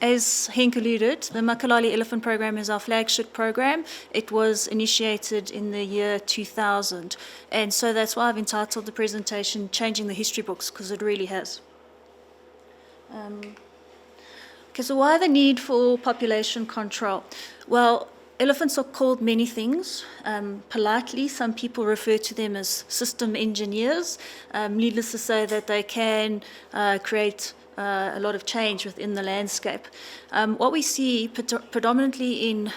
as Henk alluded, the Makalali Elephant Program is our flagship program. It was initiated in the year 2000, and so that's why I've entitled the presentation Changing the History Books, because it really has. Okay, so why the need for population control? Well, elephants are called many things. Politely, some people refer to them as system engineers. Needless to say that they can create a lot of change within the landscape. What we see predominantly in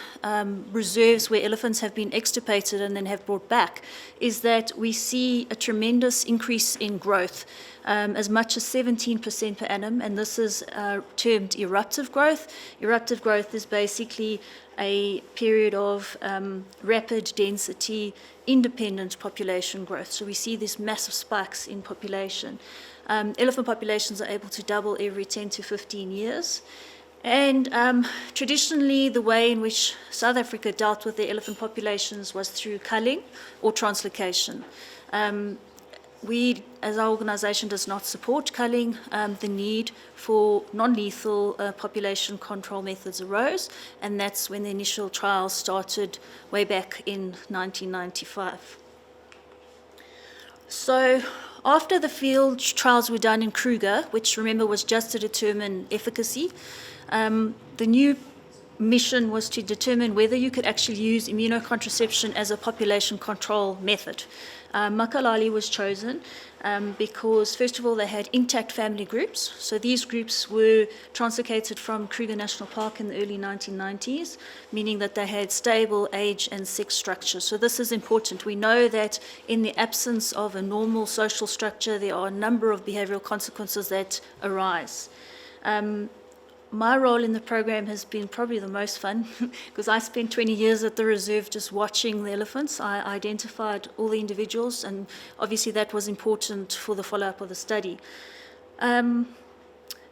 reserves where elephants have been extirpated and then have brought back is that we see a tremendous increase in growth, as much as 17% per annum, and this is termed eruptive growth. Eruptive growth is basically a period of rapid density, independent population growth. So we see these massive spikes in population. Elephant populations are able to double every 10 to 15 years. And traditionally, the way in which South Africa dealt with their elephant populations was through culling or translocation. We, as our organization, does not support culling. The need for non-lethal population control methods arose, and that's when the initial trials started way back in 1995. So after the field trials were done in Kruger, which remember was just to determine efficacy, the new mission was to determine whether you could actually use immunocontraception as a population control method. Makalali was chosen because, first of all, they had intact family groups. So these groups were translocated from Kruger National Park in the early 1990s, meaning that they had stable age and sex structure. So this is important. We know that in the absence of a normal social structure, there are a number of behavioral consequences that arise. My role in the program has been probably the most fun because I spent 20 years at the reserve just watching the elephants. I identified all the individuals, and obviously that was important for the follow-up of the study.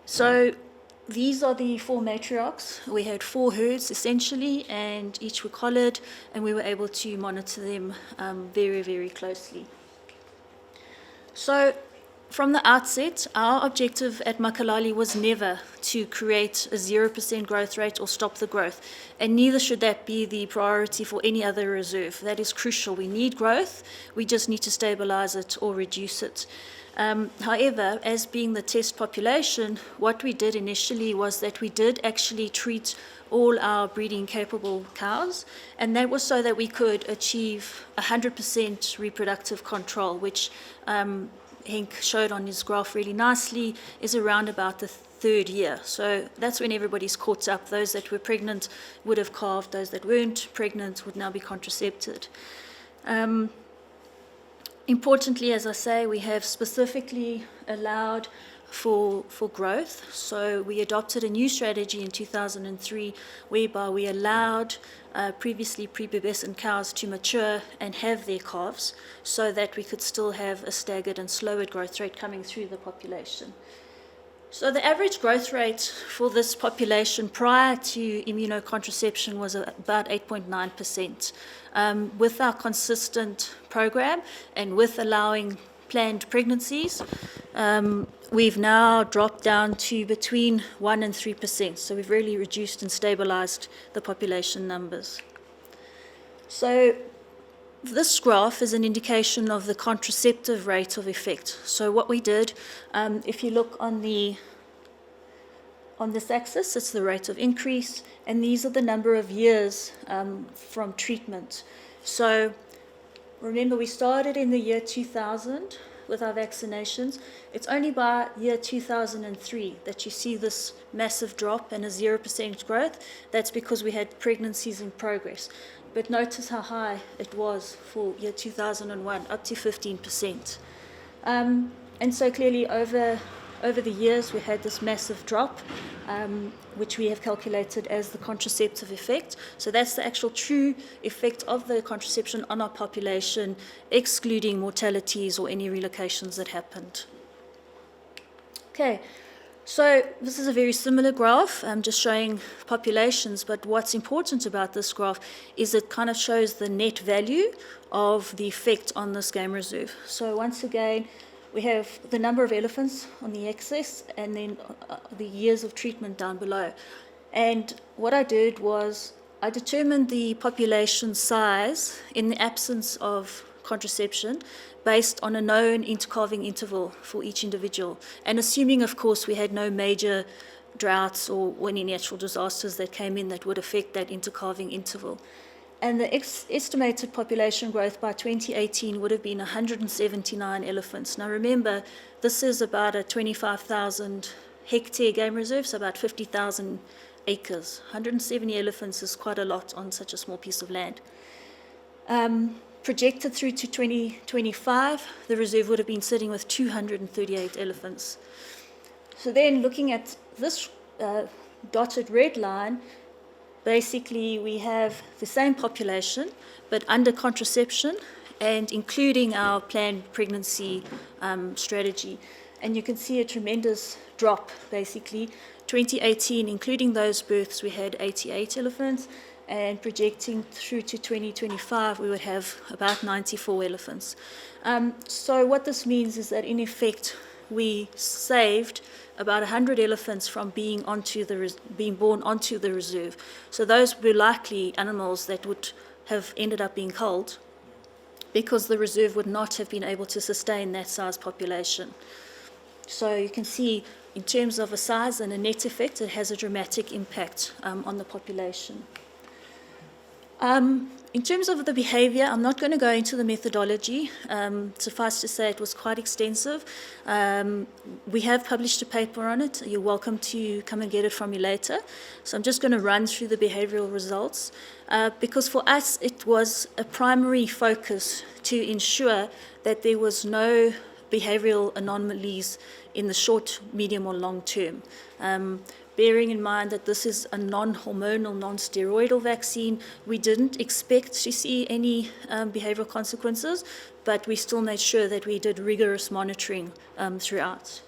So these are the 4 matriarchs. We had 4 herds essentially, and each were collared, and we were able to monitor them very, very closely. So from the outset, our objective at Makalali was never to create a 0% growth rate or stop the growth, and neither should that be the priority for any other reserve. That is crucial. We need growth, we just need to stabilize it or reduce it. However, as being the test population, what we did initially was that we did actually treat all our breeding capable cows, and that was so that we could achieve 100% reproductive control, which Henk showed on his graph really nicely, is around about the 3rd year. So that's when everybody's caught up. Those that were pregnant would have calved. Those that weren't pregnant would now be contracepted. Importantly, as I say, we have specifically allowed for growth. So we adopted a new strategy in 2003 whereby we allowed previously prepubescent cows to mature and have their calves so that we could still have a staggered and slower growth rate coming through the population. So the average growth rate for this population prior to immunocontraception was about 8.9%. With our consistent program and with allowing planned pregnancies, we've now dropped down to between 1% and 3%. So we've really reduced and stabilized the population numbers. So this graph is an indication of the contraceptive rate of effect. So what we did, if you look on this axis, it's the rate of increase, and these are the number of years from treatment. So remember, we started in the year 2000 with our vaccinations. It's only by year 2003 that you see this massive drop and a 0% growth. That's because we had pregnancies in progress. But notice how high it was for year 2001, up to 15%. And so clearly over the years we had this massive drop, which we have calculated as the contraceptive effect. So that's the actual true effect of the contraception on our population, excluding mortalities or any relocations that happened. Okay, so this is a very similar graph. I'm just showing populations, but what's important about this graph is it kind of shows the net value of the effect on this game reserve. So once again, we have the number of elephants on the axis and then the years of treatment down below. And what I did was I determined the population size in the absence of contraception based on a known intercalving interval for each individual, and assuming, of course, we had no major droughts or any natural disasters that came in that would affect that intercalving interval. And the estimated population growth by 2018 would have been 179 elephants. Now remember, this is about a 25,000 hectare game reserve, so about 50,000 acres. 170 elephants is quite a lot on such a small piece of land. Projected through to 2025, the reserve would have been sitting with 238 elephants. So then looking at this dotted red line, basically we have the same population, but under contraception and including our planned pregnancy strategy. And you can see a tremendous drop, basically. 2018, including those births, we had 88 elephants, and projecting through to 2025, we would have about 94 elephants. So what this means is that, in effect, we saved about 100 elephants from being born onto the reserve. So those were likely animals that would have ended up being culled because the reserve would not have been able to sustain that size population. So you can see, in terms of a size and a net effect, it has a dramatic impact on the population. In terms of the behavior, I'm not going to go into the methodology. Suffice to say, it was quite extensive. We have published a paper on it. You're welcome to come and get it from me later. So I'm just going to run through the behavioral results, because for us, it was a primary focus to ensure that there was no behavioral anomalies in the short, medium, or long term. Bearing in mind that this is a non-hormonal, non-steroidal vaccine, we didn't expect to see any behavioral consequences, but we still made sure that we did rigorous monitoring throughout.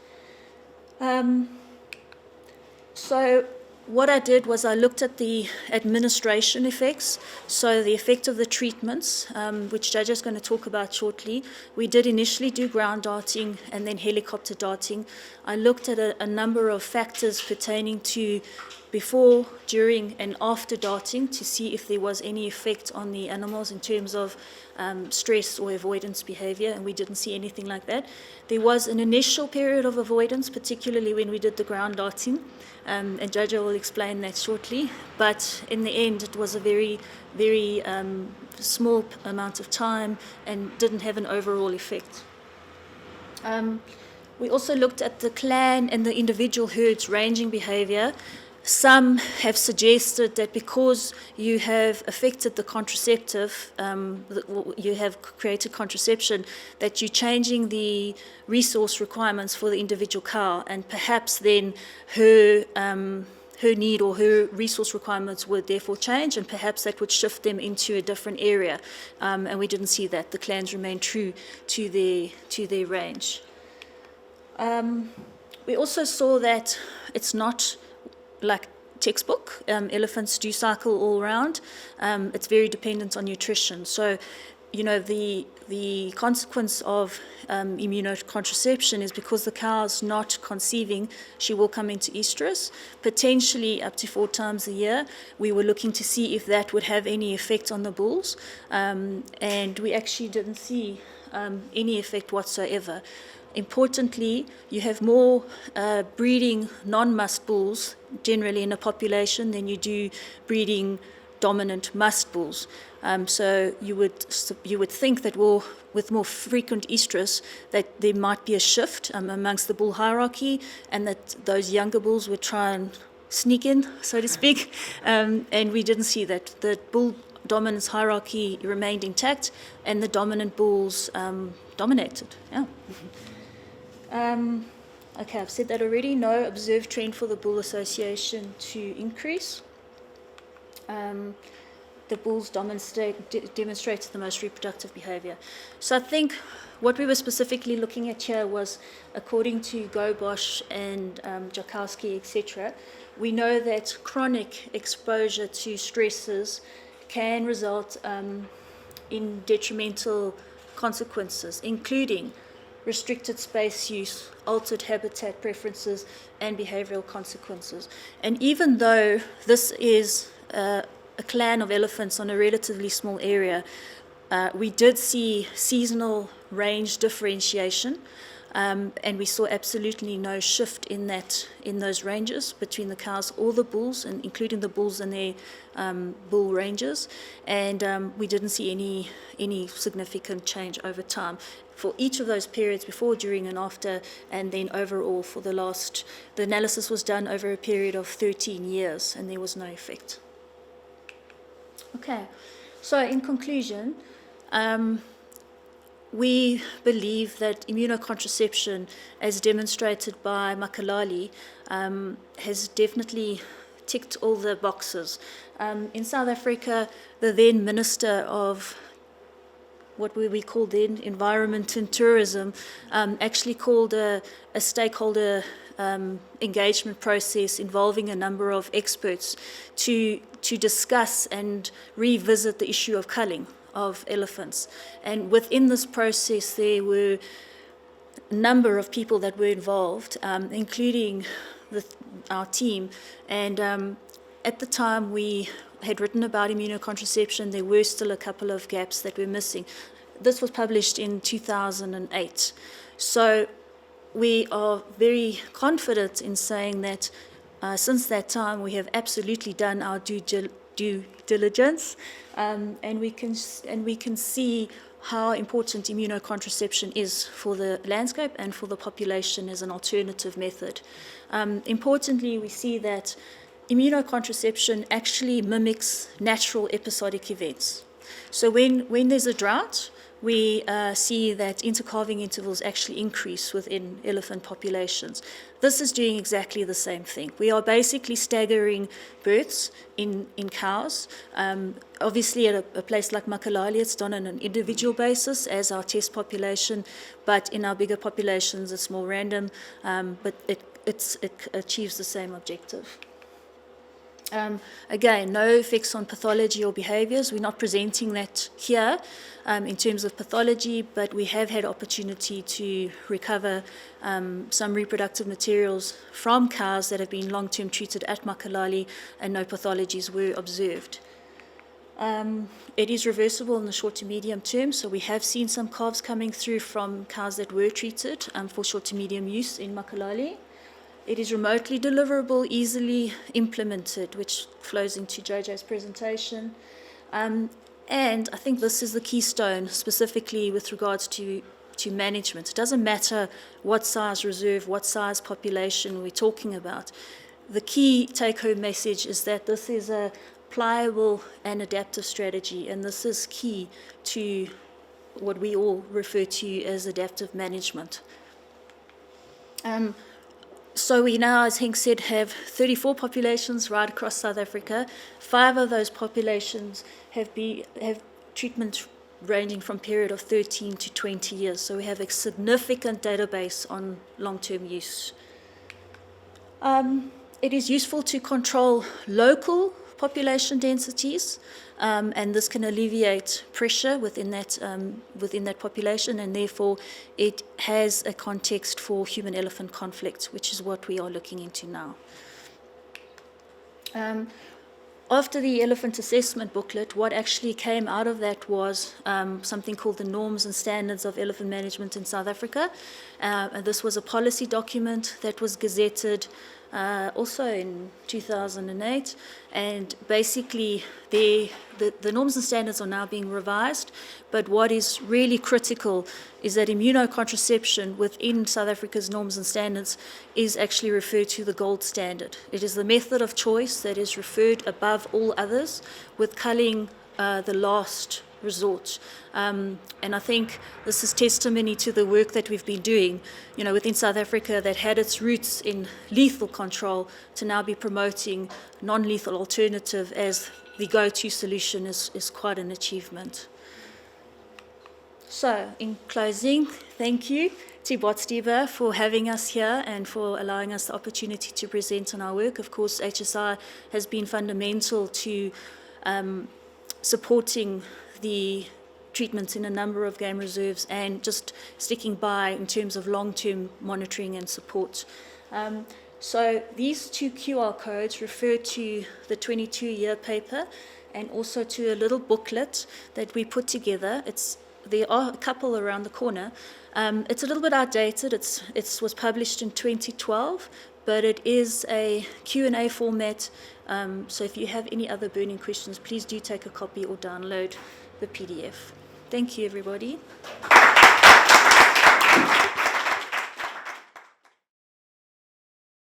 So what I did was I looked at the administration effects, so the effect of the treatments, which Jaja is going to talk about shortly. We did initially do ground darting and then helicopter darting. I looked at a number of factors pertaining to before, during, and after darting to see if there was any effect on the animals in terms of stress or avoidance behavior, and we didn't see anything like that. There was an initial period of avoidance, particularly when we did the ground darting, and Jaja will explain that shortly, but in the end it was a very, very small amount of time and didn't have an overall effect. We also looked at the clan and the individual herds ranging behavior. Some have suggested that because you have affected the contraceptive, you have created contraception, that you're changing the resource requirements for the individual cow, and perhaps then her need or her resource requirements would therefore change, and perhaps that would shift them into a different area. And we didn't see that. The clans remained true to their range. We also saw that it's not like textbook. Elephants do cycle all around. It's very dependent on nutrition. So, you know, the consequence of immunocontraception is because the cow's not conceiving, she will come into estrus, potentially up to 4 times a year. We were looking to see if that would have any effect on the bulls, and we actually didn't see any effect whatsoever. Importantly, you have more breeding non-must bulls generally in a population than you do breeding dominant must bulls. So you would think that with more frequent estrus that there might be a shift amongst the bull hierarchy, and that those younger bulls would try and sneak in, so to speak. And we didn't see that. The bull dominance hierarchy remained intact, and the dominant bulls dominated. Yeah. Okay, I've said that already. No observed trend for the bull association to increase. The bulls demonstrated the most reproductive behavior. So I think what we were specifically looking at here was, according to Gobosh and Jakowski, etc., we know that chronic exposure to stresses can result in detrimental consequences, including restricted space use, altered habitat preferences, and behavioral consequences. And even though this is a clan of elephants on a relatively small area, we did see seasonal range differentiation, and we saw absolutely no shift in those ranges between the cows or the bulls, and including the bulls and their bull ranges. And we didn't see any significant change over time for each of those periods, before, during, and after, and then overall for the analysis was done over a period of 13 years, and there was no effect. Okay, so in conclusion, we believe that immunocontraception, as demonstrated by Makalali, has definitely ticked all the boxes. In South Africa, the then Minister of what we called then Environment and Tourism actually called a stakeholder engagement process involving a number of experts to discuss and revisit the issue of culling of elephants. And within this process, there were a number of people that were involved, including our team. And at the time we had written about immunocontraception, there were still a couple of gaps that were missing. This was published in 2008. So we are very confident in saying that since that time we have absolutely done our due diligence, and we can see how important immunocontraception is for the landscape and for the population as an alternative method. Importantly, we see that immunocontraception actually mimics natural episodic events. So when there's a drought, we see that intercalving intervals actually increase within elephant populations. This is doing exactly the same thing. We are basically staggering births in cows. Obviously, at a place like Makalali, it's done on an individual basis as our test population, but in our bigger populations, it's more random, but it achieves the same objective. Again, no effects on pathology or behaviors. We're not presenting that here in terms of pathology, but we have had opportunity to recover some reproductive materials from cows that have been long-term treated at Makalali, and no pathologies were observed. It is reversible in the short to medium term, so we have seen some calves coming through from cows that were treated for short to medium use in Makalali. It is remotely deliverable, easily implemented, which flows into JJ's presentation. And I think this is the keystone, specifically with regards to management. It doesn't matter what size reserve, what size population we're talking about. The key take-home message is that this is a pliable and adaptive strategy, and this is key to what we all refer to as adaptive management. So we now, as Henk said, have 34 populations right across South Africa. 5 of those populations have treatment ranging from period of 13 to 20 years. So we have a significant database on long-term use. It is useful to control local population densities, and this can alleviate pressure within that population, and therefore it has a context for human-elephant conflict, which is what we are looking into now. After the elephant assessment booklet, what actually came out of that was something called the Norms and Standards of Elephant Management in South Africa. And this was a policy document that was gazetted also in 2008, and basically the norms and standards are now being revised, but what is really critical is that immunocontraception within South Africa's norms and standards is actually referred to the gold standard. It is the method of choice that is referred above all others, with culling the last resort. And I think this is testimony to the work that we've been doing, within South Africa, that had its roots in lethal control, to now be promoting non-lethal alternative as the go-to solution is quite an achievement. So, in closing, thank you to Botstiber for having us here and for allowing us the opportunity to present on our work. Of course, HSI has been fundamental to supporting the treatments in a number of game reserves and just sticking by in terms of long-term monitoring and support. So these two QR codes refer to the 22-year paper and also to a little booklet that we put together. There are a couple around the corner. It's a little bit outdated. It was published in 2012, but it is a Q&A format. So if you have any other burning questions, please do take a copy or download the PDF. Thank you, everybody.